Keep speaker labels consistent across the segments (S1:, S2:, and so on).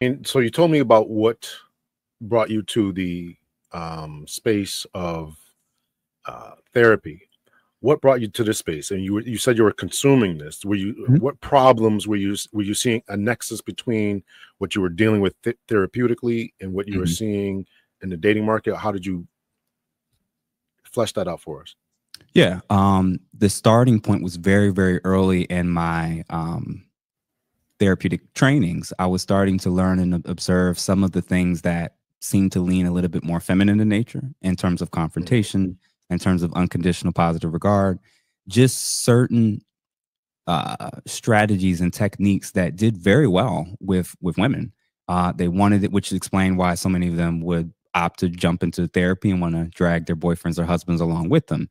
S1: And so you told me about what brought you to the space of therapy. What brought you to this space? And you said you were consuming this. Were you
S2: Mhm.
S1: what problems were you seeing a nexus between what you were dealing with therapeutically and what you were
S2: Mhm.
S1: seeing in the dating market? How did you flesh that out for us?
S2: Yeah. The starting point was very, very early in my therapeutic trainings. I was starting to learn and observe some of the things that seem to lean a little bit more feminine in nature in terms of
S1: Mhm.
S2: confrontation, in terms of unconditional positive regard, just certain strategies and techniques that did very well with women. They wanted it, which explained why so many of them would opt to jump into therapy and want to drag their boyfriends or husbands along with them,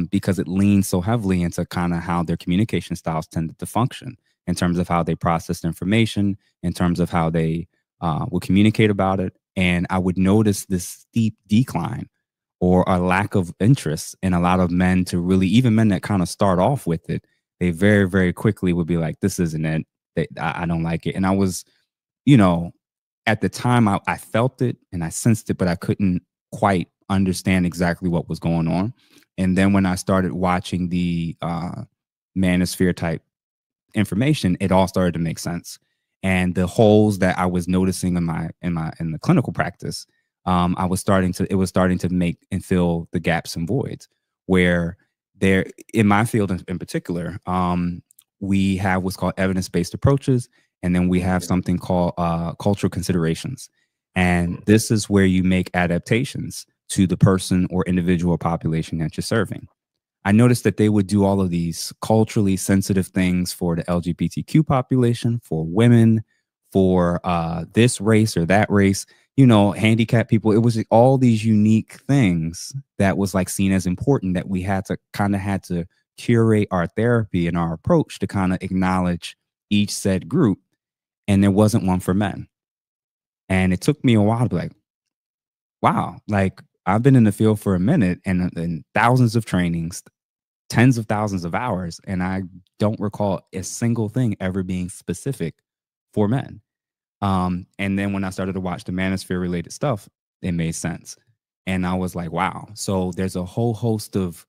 S2: because it leans so heavily into kind of how their communication styles tended to function in terms of how they processed information, in terms of how they would communicate about it. And I would notice this steep decline or a lack of interest in a lot of men to really, even men that kind of start off with it, they very, very quickly would be like, this isn't it. I don't like it. And I was, you know, at the time I felt it and I sensed it, but I couldn't quite understand exactly what was going on. And then when I started watching the manosphere type information, it all started to make sense. And the holes that I was noticing in the clinical practice, it was starting to make and fill the gaps and voids where there in my field in particular, we have what's called evidence-based approaches, and then we have
S1: Mhm.
S2: something called cultural considerations. And
S1: Mhm.
S2: this is where you make adaptations to the person or individual population that you're serving. I noticed that they would do all of these culturally sensitive things for the LGBTQ population, for women, for this race or that race, handicapped people. It was all these unique things that was like seen as important that we had to curate our therapy and our approach to kind of acknowledge each said group. And there wasn't one for men. And it took me a while to be like, wow, like I've been in the field for a minute and thousands of trainings, tens of thousands of hours, and I don't recall a single thing ever being specific for men. And then when I started to watch the manosphere related stuff, it made sense. And I was like, wow. So there's a whole host of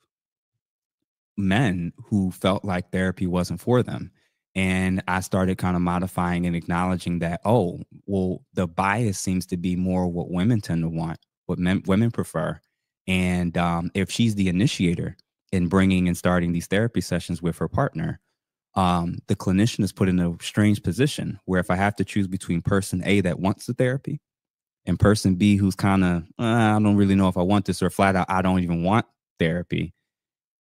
S2: men who felt like therapy wasn't for them. And I started kind of modifying and acknowledging that, oh, well, the bias seems to be more what women tend to want, what women prefer. And if she's the initiator in bringing and starting these therapy sessions with her partner, the clinician is put in a strange position where if I have to choose between person A that wants the therapy and person B who's kind of, I don't really know if I want this, or flat out, I don't even want therapy,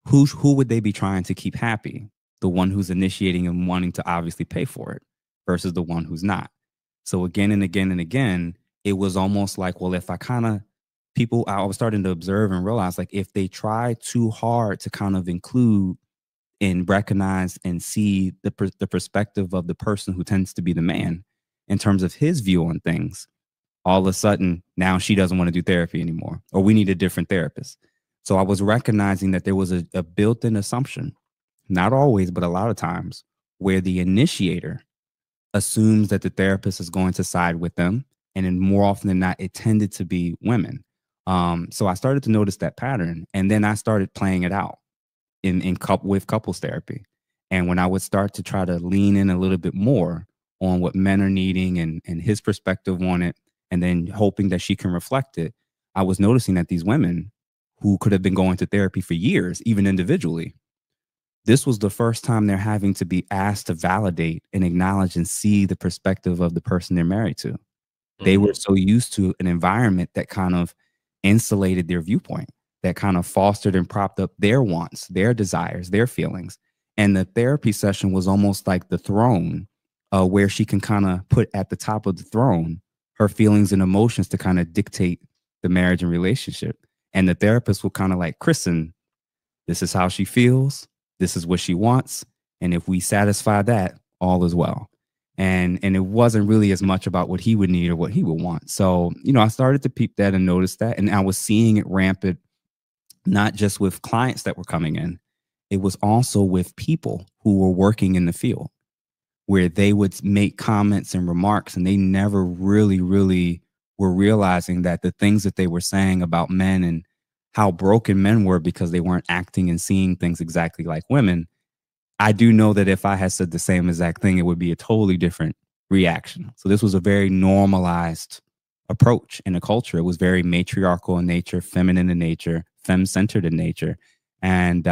S2: who would they be trying to keep happy? The one who's initiating and wanting to obviously pay for it versus the one who's not. So again and again and again, it was almost like, well, if I kind of I was starting to observe and realize like if they try too hard to kind of include and recognize and see the perspective of the person who tends to be the man in terms of his view on things, all of a sudden now she doesn't want to do therapy anymore, or we need a different therapist. So I was recognizing that there was a built-in assumption, not always, but a lot of times, where the initiator assumes that the therapist is going to side with them. And then more often than not, it tended to be women. So I started to notice that pattern. And then I started playing it out with couples therapy. And when I would start to try to lean in a little bit more on what men are needing and his perspective on it, and then hoping that she can reflect it, I was noticing that these women who could have been going to therapy for years, even individually, this was the first time they're having to be asked to validate and acknowledge and see the perspective of the person they're married to. They were
S1: Mhm.
S2: so used to an environment that kind of insulated their viewpoint, that kind of fostered and propped up their wants, their desires, their feelings. And the therapy session was almost like the throne, where she can kind of put at the top of the throne her feelings and emotions to kind of dictate the marriage and relationship. And the therapist will kind of like christen, this is how she feels, this is what she wants. And if we satisfy that, all is well. And it wasn't really as much about what he would need or what he would want. So, I started to peep that and notice that. And I was seeing it rampant, not just with clients that were coming in, it was also with people who were working in the field. where they would make comments and remarks, and they never really were realizing that the things that they were saying about men and how broken men were because they weren't acting and seeing things exactly like women. I do know that if I had said the same exact thing, it would be a totally different reaction. So this was a very normalized approach in a culture. It was very matriarchal in nature, feminine in nature, femme-centered in nature. And,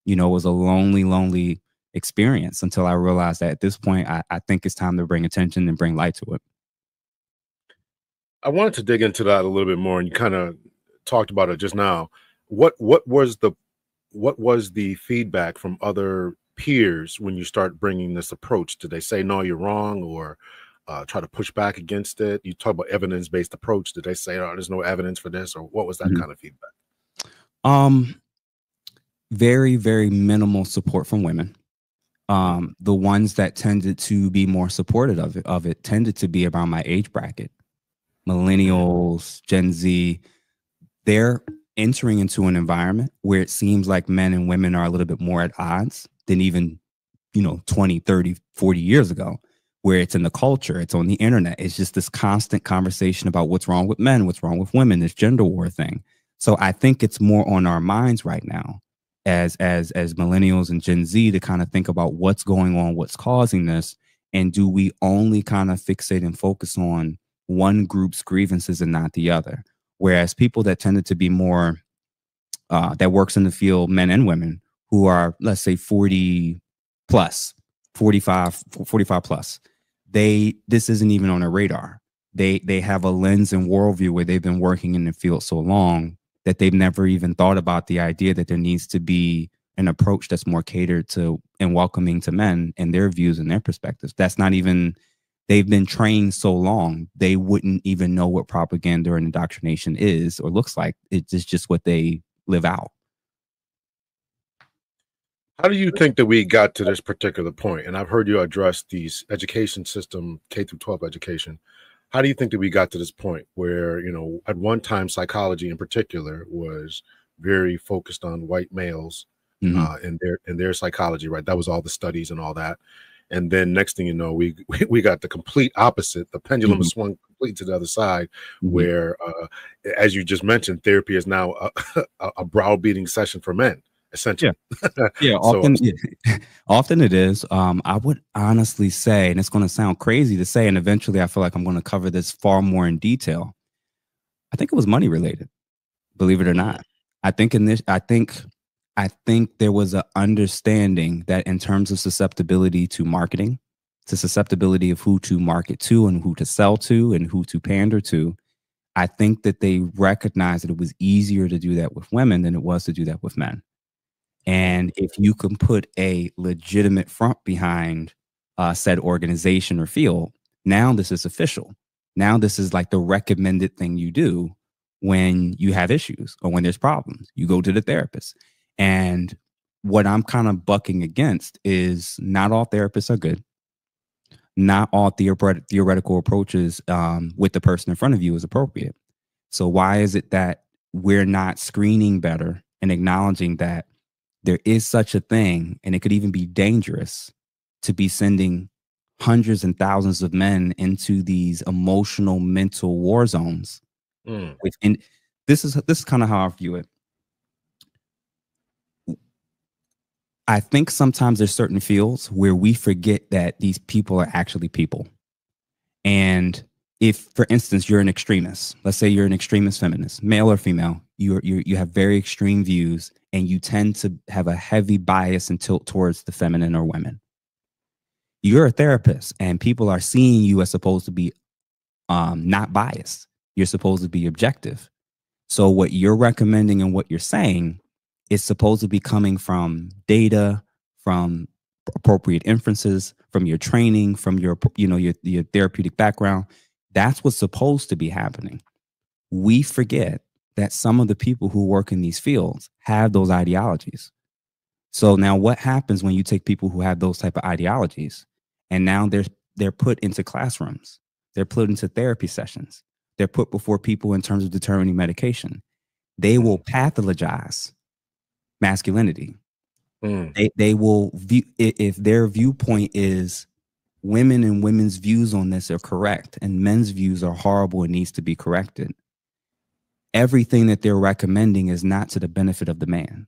S2: you know, it was a lonely experience until I realized that at this point, I think it's time to bring attention and bring light to it.
S1: I wanted to dig into that a little bit more, and you kind of talked about it just now. What was the feedback from other peers when you start bringing this approach? Did they say no, you're wrong, or try to push back against it? You talk about evidence-based approach. Did they say, oh, there's no evidence for this, or what was that
S2: Mhm.
S1: kind of feedback?
S2: Um, very minimal support from women.
S1: Mm,
S2: The ones that tended to be more supportive of it tended to be around my age bracket,
S1: mm,
S2: millennials, Gen Z. They're entering into an environment where it seems like men and women are a little bit more at odds than even, 20, 30, 40 years ago, where it's in the culture, it's on the internet. It's just this constant conversation about what's wrong with men, what's wrong with women, this gender war thing. So I think it's more on our minds right now as millennials and Gen Z to kind of think about what's going on, what's causing this, and do we only kind of fixate and focus on one group's grievances and not the other? Whereas people that tended to be more that works in the field, men and women who are, let's say, 40 plus, 45 plus, this isn't even on their radar. They have a lens and worldview where they've been working in the field so long that they've never even thought about the idea that there needs to be an approach that's more catered to and welcoming to men and their views and their perspectives. That's not even, they've been trained so long, they wouldn't even know what propaganda and indoctrination is or looks like. It's just what they live out.
S1: How do you think that we got to this particular point? And I've heard you address these education system, K through 12 education. How do you think that we got to this point where, at one time, psychology in particular was very focused on white males
S2: Hmm.
S1: and their psychology, right? That was all the studies and all that. And then next thing you know, we we got the complete opposite. The pendulum
S2: Hmm.
S1: swung completely to the other side,
S2: Hmm.
S1: where, as you just mentioned, therapy is now a browbeating session for men,
S2: Yeah.
S1: essentially.
S2: Yeah.
S1: So,
S2: Often, often it is. I would honestly say, and it's going to sound crazy to say, and eventually I feel like I'm going to cover this far more in detail. I think it was money related, believe it or
S1: mm,
S2: not. I think there was an understanding that in terms of susceptibility to marketing, to susceptibility of who to market to and who to sell to and who to pander to, I think that they recognized that it was easier to do that with women than it was to do that with men.
S1: mm,
S2: And if you can put a legitimate front behind said organization or field, now this is official. Now this is like the recommended thing you do when you have issues or when there's problems. You go to the therapist. And what I'm kind of bucking against is not all therapists are good. Not all theoretical approaches with the person in front of you is appropriate. So why is it that we're not screening better and acknowledging that there is such a thing, and it could even be dangerous to be sending hundreds and thousands of men into these emotional mental war zones
S1: mm.
S2: within. This is kind of how I view it. I think sometimes there's certain fields where we forget that these people are actually people. And if, for instance, you're an extremist, let's say you're an extremist feminist, male or female, you have very extreme views, and you tend to have a heavy bias and tilt towards the feminine or women. You're a therapist, and people are seeing you as supposed to be not biased. You're supposed to be objective. So what you're recommending and what you're saying is supposed to be coming from data, from appropriate inferences, from your training, from your therapeutic background. That's what's supposed to be happening. We forget that some of the people who work in these fields have those ideologies. So now what happens when you take people who have those type of ideologies and now they're put into classrooms, they're put into therapy sessions, they're put before people in terms of determining medication. They will
S1: Mm,
S2: pathologize masculinity.
S1: mm,
S2: They will view, if their viewpoint is women and women's views on this are correct and men's views are horrible and needs to be corrected. Everything that they're recommending is not to the benefit of the man.